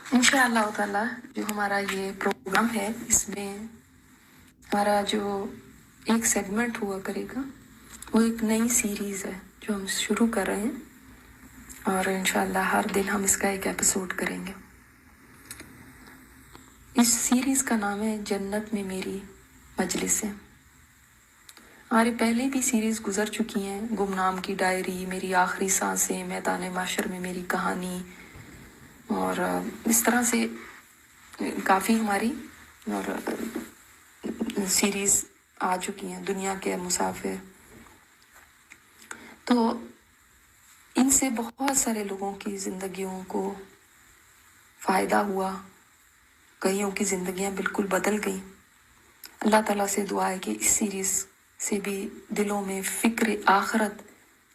इंशाअल्लाह ताला जो हमारा ये प्रोग्राम है, इसमें हमारा जो एक सेगमेंट हुआ करेगा वो एक नई सीरीज़ है जो हम शुरू कर रहे हैं, और इंशाअल्लाह हर दिन हम इसका एक एपिसोड करेंगे। इस सीरीज़ का नाम है जन्नत में मेरी मजलिसें। हमारी पहले भी सीरीज़ गुजर चुकी हैं, गुमनाम की डायरी, मेरी आखिरी सांसें, मैदान माशर में मेरी कहानी, और इस तरह से काफ़ी हमारी और सीरीज़ आ चुकी हैं, दुनिया के मुसाफिर। तो इनसे बहुत सारे लोगों की ज़िंदगियों को फ़ायदा हुआ, कईयों की ज़िंदगियां बिल्कुल बदल गई। अल्लाह ताला से दुआ है कि इस सीरीज़ से भी दिलों में फ़िक्र आखरत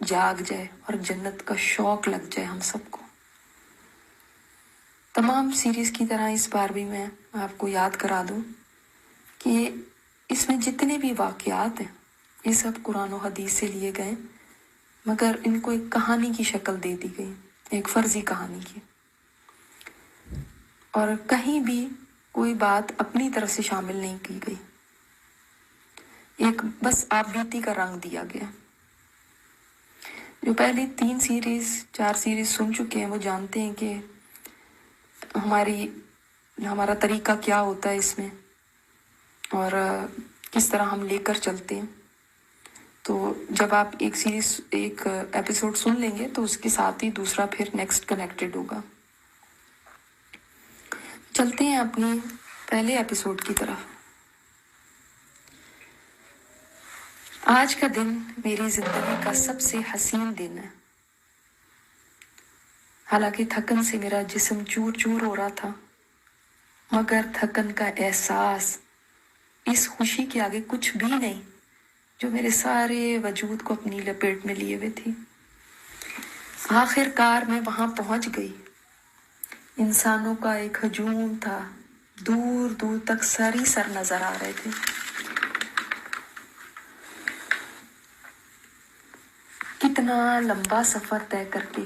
जाग जाए और जन्नत का शौक़ लग जाए हम सबको। तमाम सीरीज़ की तरह इस बार भी मैं आपको याद करा दूं कि इसमें जितने भी वाक़यात हैं ये सब कुरान और हदीस से लिए गए, मगर इनको एक कहानी की शक्ल दे दी गई, एक फ़र्ज़ी कहानी की, और कहीं भी कोई बात अपनी तरफ से शामिल नहीं की गई, एक बस आप बीती का रंग दिया गया। जो पहली 4 सीरीज़ सुन चुके हैं वो जानते हैं कि हमारा तरीका क्या होता है इसमें, और किस तरह हम लेकर चलते हैं। तो जब आप एक एपिसोड सुन लेंगे तो उसके साथ ही दूसरा फिर नेक्स्ट कनेक्टेड होगा। चलते हैं अपनी पहले एपिसोड की तरफ। आज का दिन मेरी जिंदगी का सबसे हसीन दिन है। हालांकि थकन से मेरा जिस्म चूर चूर हो रहा था, मगर थकन का एहसास इस खुशी के आगे कुछ भी नहीं जो मेरे सारे वजूद को अपनी लपेट में लिए हुए थी। आखिरकार मैं वहां पहुंच गई। इंसानों का एक हजूम था, दूर दूर तक सर ही सर नजर आ रहे थे। कितना लंबा सफर तय करके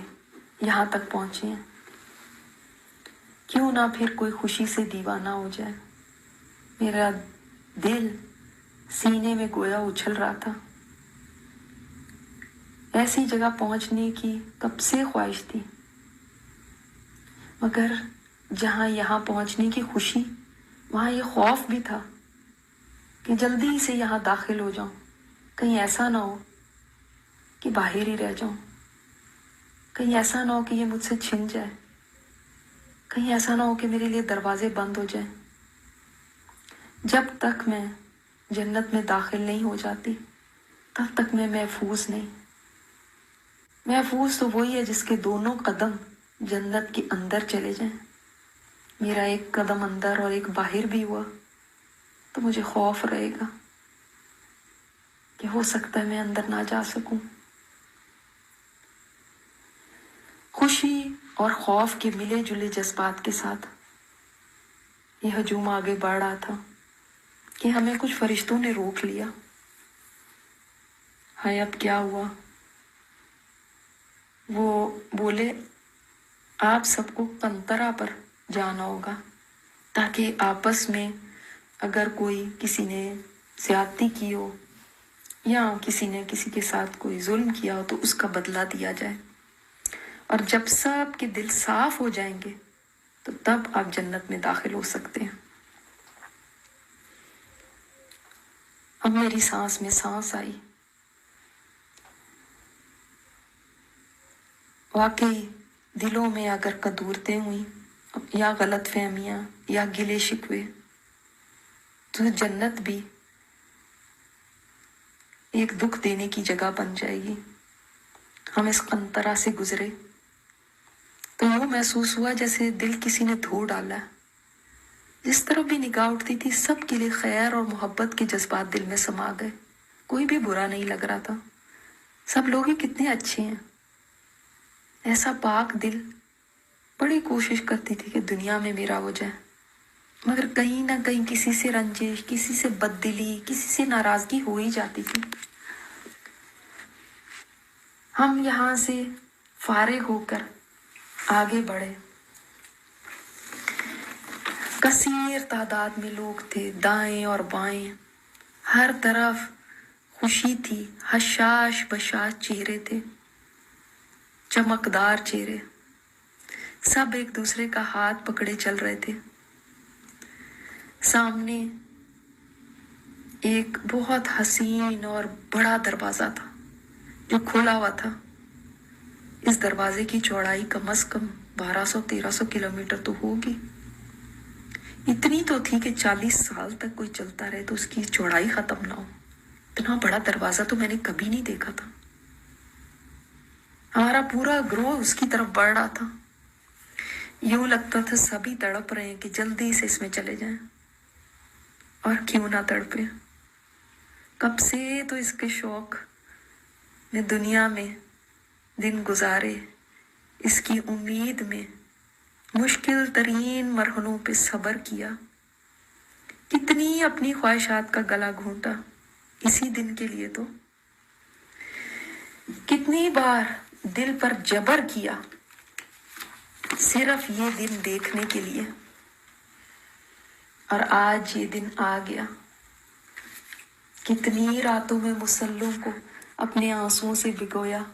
यहाँ तक पहुंचे हैं। क्यों ना फिर कोई खुशी से दीवाना हो जाए। मेरा दिल सीने में गोया उछल रहा था। ऐसी जगह पहुंचने की कब से ख्वाहिश थी, मगर जहां यहाँ पहुंचने की खुशी, वहां ये खौफ भी था कि जल्दी से यहाँ दाखिल हो जाऊं, कहीं ऐसा ना हो कि बाहर ही रह जाऊं, कहीं ऐसा ना हो कि ये मुझसे छिन जाए, कहीं ऐसा ना हो कि मेरे लिए दरवाजे बंद हो जाएं। जब तक मैं जन्नत में दाखिल नहीं हो जाती तब तक मैं महफूज नहीं। महफूज तो वही है जिसके दोनों कदम जन्नत के अंदर चले जाएं। मेरा एक कदम अंदर और एक बाहर भी हुआ तो मुझे खौफ रहेगा कि हो सकता है मैं अंदर ना जा सकूं। खुशी और खौफ के मिले जुले जज्बात के साथ ये हजूम आगे बढ़ रहा था कि हमें कुछ फरिश्तों ने रोक लिया। हाय, अब क्या हुआ? वो बोले, आप सबको कंतरा पर जाना होगा ताकि आपस में अगर कोई किसी ने ज्यादती की हो या किसी ने किसी के साथ कोई जुल्म किया हो तो उसका बदला दिया जाए, और जब सब के दिल साफ हो जाएंगे तो तब आप जन्नत में दाखिल हो सकते हैं। अब मेरी सांस में सांस आई। वाकई दिलों में अगर कदूरतें हुई या गलत फहमियां या गिले शिकवे, तो जन्नत भी एक दुख देने की जगह बन जाएगी। हम इस कंतरा से गुजरे तो यूं महसूस हुआ जैसे दिल किसी ने धो डाला। जिस तरफ भी निगाह उठती थी सबके लिए खैर और मोहब्बत के जज्बात दिल में समा गए। कोई भी बुरा नहीं लग रहा था, सब लोग ही कितने अच्छे हैं। ऐसा पाक दिल बड़ी कोशिश करती थी कि दुनिया में मेरा हो जाए, मगर कहीं ना कहीं किसी से रंजिश, किसी से बददिली, किसी से नाराजगी हो ही जाती थी। हम यहाँ से फारिग होकर आगे बढ़े कसीर तादाद में लोग थे, दाएं और बाएं, हर तरफ खुशी थी, हशाश बशाश चेहरे थे, चमकदार चेहरे। सब एक दूसरे का हाथ पकड़े चल रहे थे। सामने एक बहुत हसीन और बड़ा दरवाजा था जो खुला हुआ था। इस दरवाजे की चौड़ाई कम से कम 1200-1300 किलोमीटर तो होगी। इतनी तो थी कि 40 साल तक कोई चलता रहे तो उसकी चौड़ाई खत्म ना हो। इतना बड़ा दरवाजा तो मैंने कभी नहीं देखा था। हमारा पूरा ग्रोह उसकी तरफ बढ़ रहा था। यूं लगता था सभी तड़प रहे हैं कि जल्दी से इसमें चले जाएं। और क्यों ना तड़पे, कब से तो इसके शौक ने दुनिया में दिन गुजारे, इसकी उम्मीद में मुश्किल तरीन मरहलों पे सब्र किया, कितनी अपनी ख्वाहिशात का गला घूंटा इसी दिन के लिए। तो कितनी बार दिल पर जबर किया सिर्फ ये दिन देखने के लिए। और आज ये दिन आ गया। कितनी रातों में मुसल्लों को अपने आंसुओं से भिगोया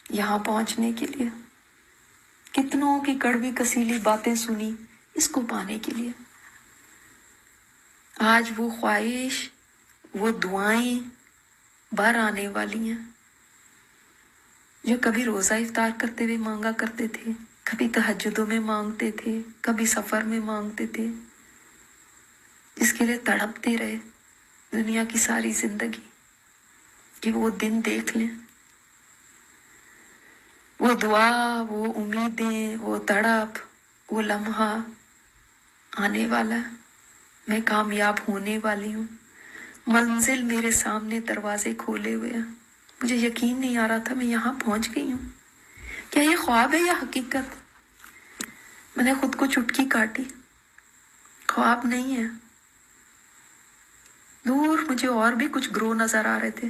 यहाँ पहुंचने के लिए। कितनों की कड़वी कसीली बातें सुनी इसको पाने के लिए। आज वो ख्वाहिश, वो दुआएं बाहर आने वाली हैं जो कभी रोज़ा इफ्तार करते हुए मांगा करते थे, कभी तहज्जुदों में मांगते थे, कभी सफ़र में मांगते थे, जिसके लिए तड़पते रहे दुनिया की सारी जिंदगी कि वो दिन देख लें। वो दुआ, वो उम्मीदें, वो तड़प, वो लम्हा आने वाला है। मैं कामयाब होने वाली हूँ। मंजिल मेरे सामने दरवाजे खोले हुए हैं। मुझे यकीन नहीं आ रहा था मैं यहाँ पहुँच गई हूँ। क्या ये ख्वाब है या हकीकत? मैंने खुद को चुटकी काटी। ख्वाब नहीं है। दूर मुझे और भी कुछ ग्रोह नजर आ रहे थे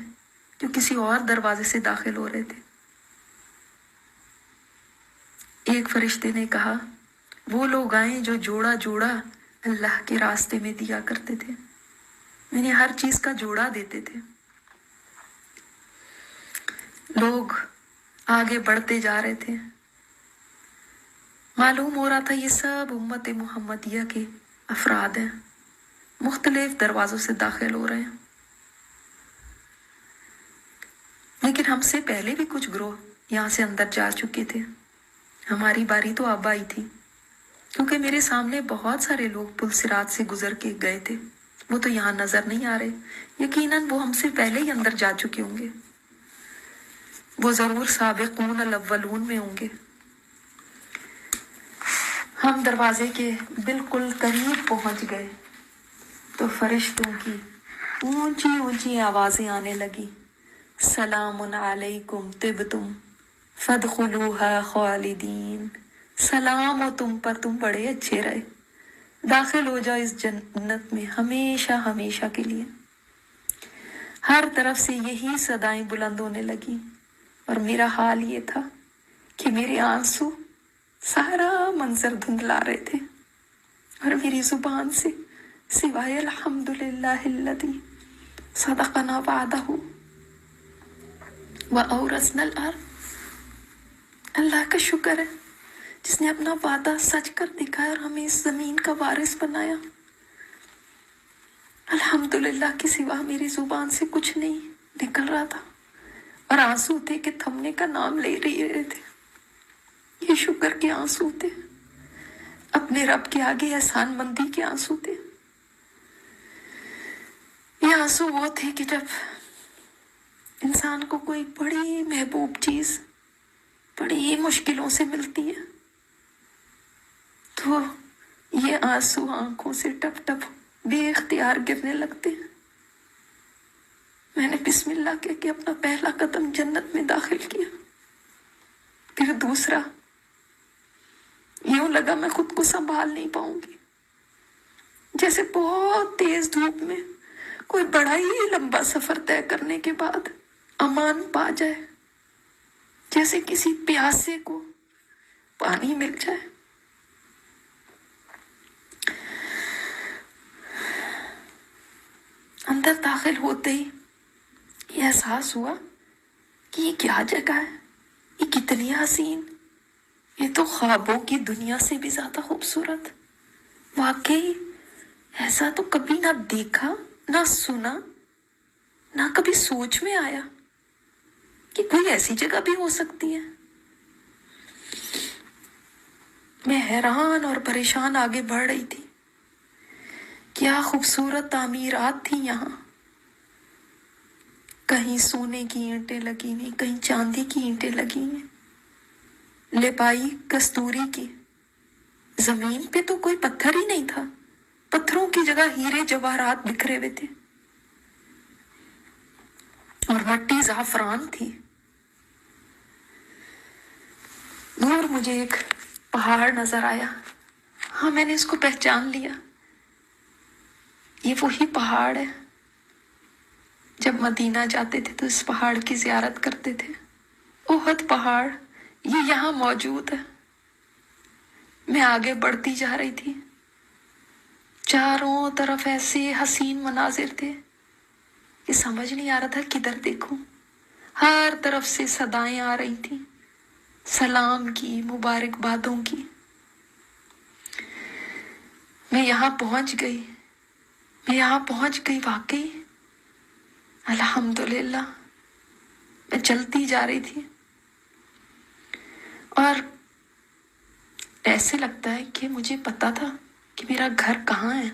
जो किसी और दरवाजे से दाखिल हो रहे थे। एक फरिश्ते ने कहा, वो लोग आए जो जोड़ा जोड़ा अल्लाह के रास्ते में दिया करते थे। मैंने हर चीज का जोड़ा देते थे। लोग आगे बढ़ते जा रहे थे। मालूम हो रहा था ये सब उम्मत मुहम्मदिया के अफराद हैं, मुख्तलिफ दरवाजों से दाखिल हो रहे हैं। लेकिन हमसे पहले भी कुछ ग्रोह यहाँ से अंदर जा चुके थे। हमारी बारी तो अब आई थी, क्योंकि मेरे सामने बहुत सारे लोग पुल सिरात से गुजर के गए थे। वो तो यहाँ नजर नहीं आ रहे। यकीनन वो हमसे पहले ही अंदर जा चुके होंगे। वो जरूर साबिकून अल अव्वलून में होंगे। हम दरवाजे के बिल्कुल करीब पहुंच गए तो फरिश्तों की ऊंची ऊंची आवाजें आने लगी। सलामुन अलैकुम तिबतुम फदखुलूहा खालिदीन। सलाम हो तुम पर, तुम बड़े अच्छे रहे, दाखिल हो जाओ इस जन्नत में हमेशा हमेशा के लिए। हर तरफ से यही सदाएं बुलंद होने लगी और मेरा हाल ये था कि मेरे आंसू सारा मंजर धुंधला रहे थे और मेरी जुबान से सिवाय अल्हम्दुलिल्लाहिल्लज़ी सदक़ना वअदहू व औरसनल अर्ज़। अल्लाह का शुक्र है जिसने अपना वादा सच कर दिखाया और हमें इस जमीन का वारिस बनाया। अल्हम्दुलिल्लाह के सिवा मेरी जुबान से कुछ नहीं निकल रहा था और आंसू थे कि थमने का नाम ले रहे थे। ये शुक्र के आंसू थे, अपने रब के आगे एहसान मंदी के आंसू थे। ये आंसू वो थे कि जब इंसान को कोई बड़ी महबूब चीज बड़ी मुश्किलों से मिलती है तो ये आंसू आंखों से टप टप बेइख्तियार गिरने लगते हैं। मैंने बिस्मिल्लाह कह के अपना पहला कदम जन्नत में दाखिल किया, फिर दूसरा। यूं लगा मैं खुद को संभाल नहीं पाऊंगी, जैसे बहुत तेज धूप में कोई बड़ा ही लंबा सफर तय करने के बाद अमान पा जाए, जैसे किसी प्यासे को पानी मिल जाए। अंदर दाखिल होते ही ये एहसास हुआ कि ये क्या जगह है, ये कितनी हसीन, ये तो ख्वाबों की दुनिया से भी ज्यादा खूबसूरत। वाकई ऐसा तो कभी ना देखा, ना सुना, ना कभी सोच में आया कि कोई ऐसी जगह भी हो सकती है। मैं हैरान और परेशान आगे बढ़ रही थी। क्या खूबसूरत तामीरात थी यहाँ। कहीं सोने की ईंटें लगी हुई, कहीं चांदी की ईंटें लगी हुई, लिपाई कस्तूरी की। जमीन पे तो कोई पत्थर ही नहीं था, पत्थरों की जगह हीरे जवाहरात बिखरे हुए थे और मट्टी ज़ाफ़रान थी। दूर मुझे एक पहाड़ नजर आया। हाँ, मैंने इसको पहचान लिया। ये वही पहाड़ है, जब मदीना जाते थे तो इस पहाड़ की जियारत करते थे। ओहद पहाड़, ये यहाँ मौजूद है। मैं आगे बढ़ती जा रही थी। चारों तरफ ऐसे हसीन मनाजिर थे कि समझ नहीं आ रहा था किधर देखूं। हर तरफ से सदाएं आ रही थी, सलाम की, मुबारकबादों की। मैं यहाँ पहुंच गई, मैं यहाँ पहुंच गई वाकई। अल्हम्दुलिल्लाह। मैं चलती जा रही थी और ऐसे लगता है कि मुझे पता था कि मेरा घर कहाँ है।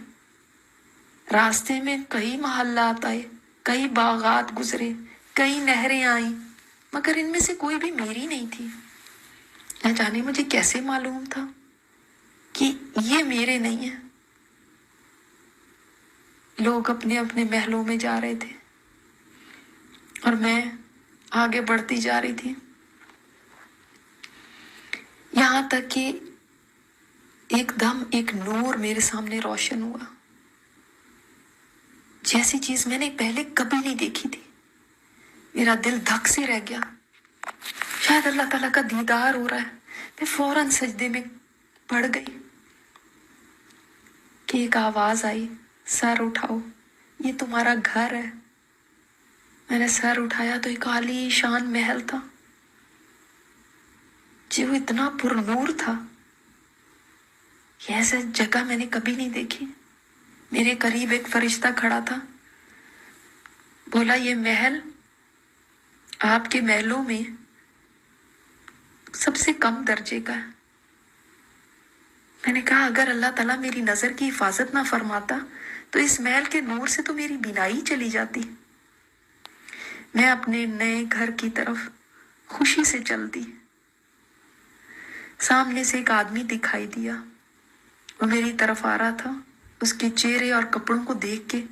रास्ते में कई मोहल्लात आए, कई बागात गुजरे, कई नहरें आई, मगर इनमें से कोई भी मेरी नहीं थी। न जाने मुझे कैसे मालूम था कि ये मेरे नहीं है। लोग अपने अपने महलों में जा रहे थे और मैं आगे बढ़ती जा रही थी, यहाँ तक कि एकदम एक नूर मेरे सामने रोशन हुआ, जैसी चीज मैंने पहले कभी नहीं देखी थी। मेरा दिल धक से रह गया। शायद अल्लाह ताला का दीदार हो रहा है। मैं फौरन सजदे में पड़ गई कि एक आवाज आई, सर उठाओ, ये तुम्हारा घर है। मैंने सर उठाया तो एक आलीशान महल था, जो इतना पुरनूर था। ऐसा जगह मैंने कभी नहीं देखी। मेरे करीब एक फरिश्ता खड़ा था। बोला, ये महल आपके महलों में सबसे कम दर्जे का है। मैंने कहा, अगर अल्लाह ताला मेरी नजर की हिफाजत ना फरमाता तो इस महल के नूर से तो मेरी बीनाई चली जाती। मैं अपने नए घर की तरफ खुशी से चलती। सामने से एक आदमी दिखाई दिया, वो मेरी तरफ आ रहा था। उसके चेहरे और कपड़ों को देख के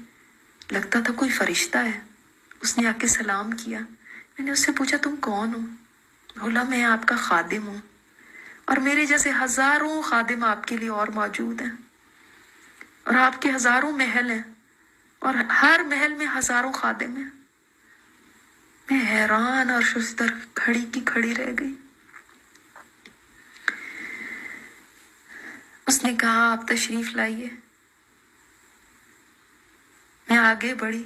लगता था कोई फरिश्ता है। उसने आके सलाम किया। मैंने उससे पूछा, तुम कौन हो? बोला, मैं आपका खादिम हूँ और मेरे जैसे हजारों खादिम आपके लिए और मौजूद हैं और आपके हजारों महल हैं और हर महल में हजारों खादिम हैं। मैं हैरान और शुस्तर खड़ी की खड़ी रह गई। उसने कहा, आप तशरीफ लाइए। मैं आगे बढ़ी,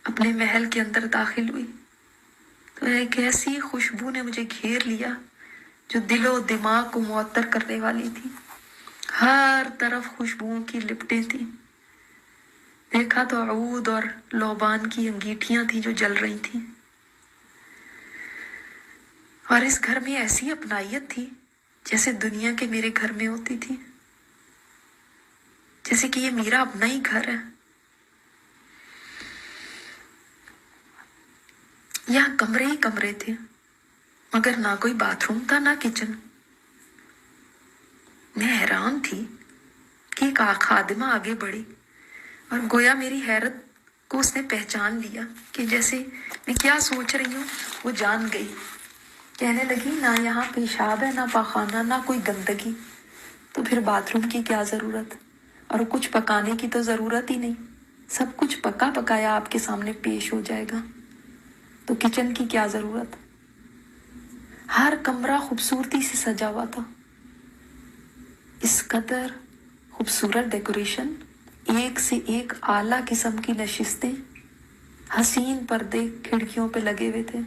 अपने महल के अंदर दाखिल हुई तो एक ऐसी खुशबू ने मुझे घेर लिया जो दिलो दिमाग को मुअत्तर करने वाली थी। हर तरफ खुशबुओं की लिपटें थी। देखा तो अऊद और लोबान की अंगीठियां थी जो जल रही थी। और इस घर में ऐसी अपनाइयत थी जैसे दुनिया के मेरे घर में होती थी, जैसे कि ये मेरा अपना ही घर है। यहाँ कमरे ही कमरे थे, मगर ना कोई बाथरूम था ना किचन। मैं हैरान थी कि एक खादिमा आगे बढ़ी और गोया मेरी हैरत को उसने पहचान लिया कि जैसे मैं क्या सोच रही हूँ वो जान गई। कहने लगी, ना यहाँ पेशाब है, ना पाखाना, ना कोई गंदगी, तो फिर बाथरूम की क्या ज़रूरत? और कुछ पकाने की तो ज़रूरत ही नहीं, सब कुछ पका पकाया आपके सामने पेश हो जाएगा, तो किचन की क्या ज़रूरत? हर कमरा खूबसूरती से सजा हुआ था। इस कदर खूबसूरत डेकोरेशन एक से एक आला किस्म की नशिस्तें, हसीन पर्दे खिड़कियों पे लगे हुए थे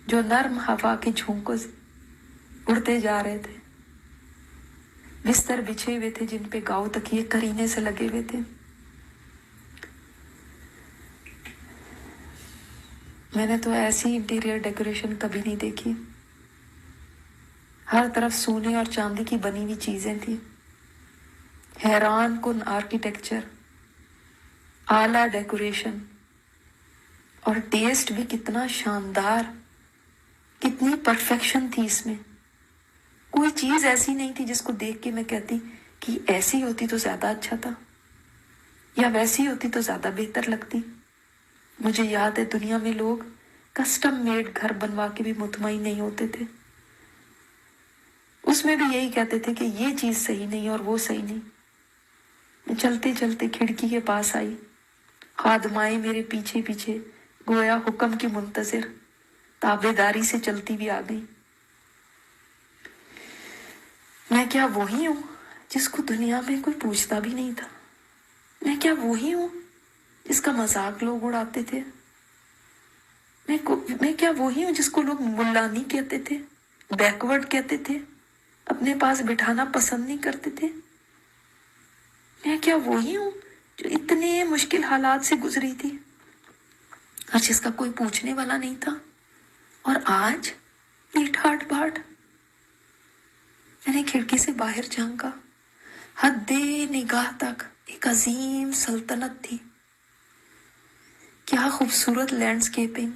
जो नर्म हवा के झोंकों से उड़ते जा रहे थे। बिस्तर बिछे हुए थे जिन पे गाँव तकिए करीने से लगे हुए थे। मैंने तो ऐसी इंटीरियर डेकोरेशन कभी नहीं देखी। हर तरफ सोने और चांदी की बनी हुई चीजें थी, हैरान कुन आर्किटेक्चर, आला डेकोरेशन, और टेस्ट भी कितना शानदार, कितनी परफेक्शन थी इसमें। कोई चीज ऐसी नहीं थी जिसको देख के मैं कहती कि ऐसी होती तो ज्यादा अच्छा था या वैसी होती तो ज्यादा बेहतर लगती। मुझे याद है दुनिया में लोग कस्टम मेड घर बनवा के भी मुतमईन नहीं होते थे। उसमें भी यही कहते थे कि ये चीज सही नहीं और वो सही नहीं। मैं चलते चलते खिड़की के पास आई, खादमाएं मेरे पीछे पीछे गोया हुक्म की मुंतजिर ताबेदारी से चलती भी आ गई। मैं क्या वही हूं जिसको दुनिया में कोई पूछता भी नहीं था? मैं क्या वही हूं जिसका मजाक लोग उड़ाते थे? मैं क्या वही हूं जिसको लोग मुल्लानी कहते थे, बैकवर्ड कहते थे, अपने पास बिठाना पसंद नहीं करते थे? मैं क्या वही हूं जो इतने मुश्किल हालात से गुजरी थी और जिसका कोई पूछने वाला नहीं था? और आज ये ठाट बाट। मैंने खिड़की से बाहर झांका। हद्दे निगाह तक एक अजीम सल्तनत थी। क्या खूबसूरत लैंडस्केपिंग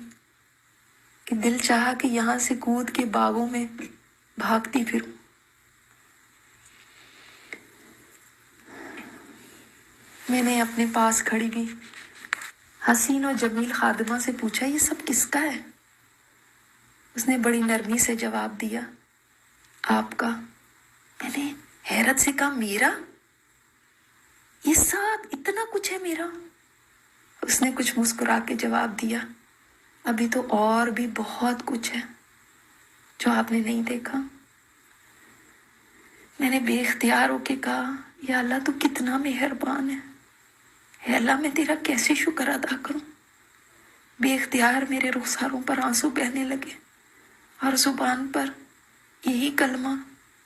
कि दिल चाहा कि यहां से कूद के बागों में भागती फिरूं। मैंने अपने पास खड़ी हुई हसीन और जमील खादिमा से पूछा, ये सब किसका है? उसने बड़ी नरमी से जवाब दिया, आपका। मैंने हैरत से कहा, मेरा? ये सब इतना कुछ है मेरा? उसने कुछ मुस्कुरा के जवाब दिया, अभी तो और भी बहुत कुछ है जो आपने नहीं देखा। मैंने बेख्तियार होके कहा, या अल्लाह तू कितना मेहरबान है अल्लाह, मैं तेरा कैसे शुक्र अदा करूं। बेख्तियार मेरे रुखसारों पर आंसू बहने लगे और जुबान पर यही कलमा,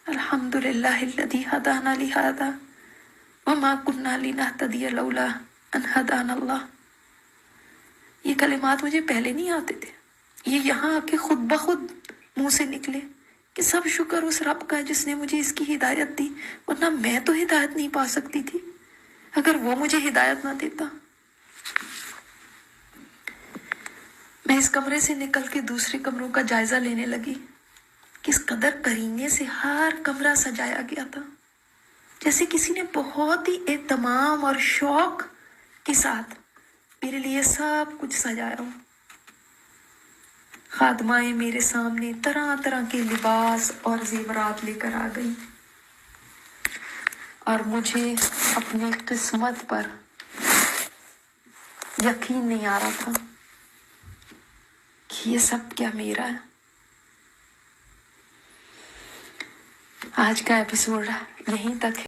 अल्हम्दुलिल्लाहिल्लज़ी हदाना लिहादा व मा कुन्ना लिनहतदिया लौला अन हदाना अल्लाह। ये कलिमात मुझे पहले नहीं आते थे, ये यहाँ आके खुद ब खुद मुंह से निकले कि सब शुक्र उस रब का जिसने मुझे इसकी हिदायत दी, वरना मैं तो हिदायत नहीं पा सकती थी अगर वो मुझे हिदायत ना देता। मैं इस कमरे से निकल के दूसरे कमरों का जायजा लेने लगी। किस कदर करीने से हर कमरा सजाया गया था, जैसे किसी ने बहुत ही एहतमाम और शौक के साथ मेरे लिए सब कुछ सजाया हो। खादमाएं मेरे सामने तरह तरह के लिबास और जेवरात लेकर आ गई और मुझे अपनी किस्मत पर यकीन नहीं आ रहा था कि ये सब क्या मेरा है। आज का एपिसोड यहीं तक है।